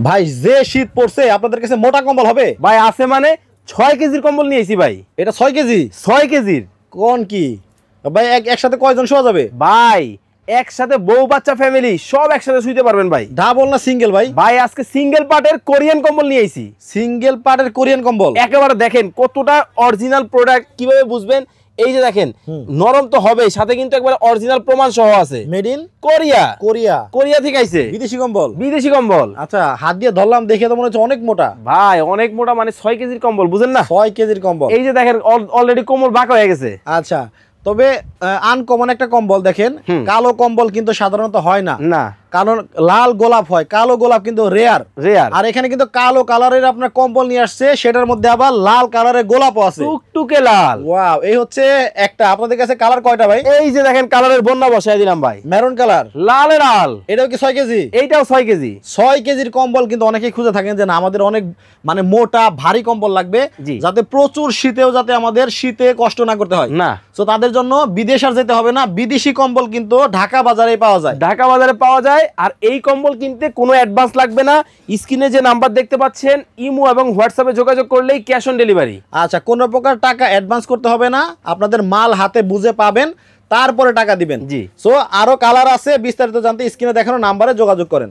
ভাই যে শীত পড়ছে আপনাদের কাছে মোটা কম্বল হবে? ভাই আছে মানে 6 কেজির কম্বল নিয়েছি ভাই। এটা 6 কেজি? 6 কেজির। কোন কি ভাই, একসাথে কয়জন শোয়া যাবে? ভাই একসাথে বউ বাচ্চা ফ্যামিলি সব একসাথে শুইতে পারবেন ভাই। ডাবল না সিঙ্গেল ভাই? ভাই আজকে সিঙ্গেল পার্টের কোরিয়ান কম্বল নিয়েছি। সিঙ্গেল পার্টের কোরিয়ান কম্বল একেবারে দেখেন কতটা অরিজিনাল প্রোডাক্ট, কিভাবে বুঝবেন? এই যে দেখেন নরম তো হবেই, সাথে কিন্তু একবার অরিজিনাল প্রমাণ সহ আছে। Made in Korea. Korea? Korea থেকে আইছে বিদেশি কম্বল? বিদেশি কম্বল। আচ্ছা, হাত দিয়ে ধরলাম, দেখে তো মনে হচ্ছে অনেক মোটা। ভাই অনেক মোটা, মানে 6 কেজির কম্বল, বুঝেন না? 6 কেজির কম্বল। এই যে দেখেন অলরেডি কোমর বাঁকা হয়ে গেছে। আচ্ছা, তবে আনকমন একটা কম্বল দেখেন। কালো কম্বল কিন্তু সাধারণত হয় না, না, কারণ লাল গোলাপ হয়, কালো গোলাপ কিন্তু রেয়ার। আর এখানে কিন্তু কালো কালারের আপনার কম্বল নিয়ে আসছে, সেটার মধ্যে আবার লাল কালারের গোলাপও আছে, টুকটুকে লাল। ওয়াও, এই হচ্ছে একটা। আপনাদের কাছে কালার কয়টা ভাই? এই যে দেখেন কালারের বন্যা বসায় দিলাম ভাই। মেরুন কালার, লালে লাল। এটাও কি 6 কেজি? এইটাও 6 কেজি। 6 কেজির কম্বল কিন্তু অনেকেই খুঁজে থাকেন যে না, আমাদের অনেক মানে মোটা ভারী কম্বল লাগবে, যাতে প্রচুর শীতেও যাতে আমাদের শীতে কষ্ট না করতে হয়। না, তো তাদের জন্য বিদেশ আর যেতে হবে না, বিদেশি কম্বল কিন্তু ঢাকা বাজারে পাওয়া যায়। ঢাকা বাজারে পাওয়া যায়। আর এই কম্বল কিনতে কোনো অ্যাডভান্স লাগবে না। স্ক্রিনে যে নাম্বার দেখতে পাচ্ছেন, ইমো এবং হোয়াটসঅ্যাপে যোগাযোগ করলেই ক্যাশ অন ডেলিভারি। আচ্ছা, কোনো প্রকার টাকা অ্যাডভান্স করতে হবে না, আপনাদের মাল হাতে বুঝে পাবেন, তারপরে টাকা দিবেন। জি। সো আরো কালার আছে, বিস্তারিত জানতে স্ক্রিনে দেখানো নাম্বারে যোগাযোগ করেন।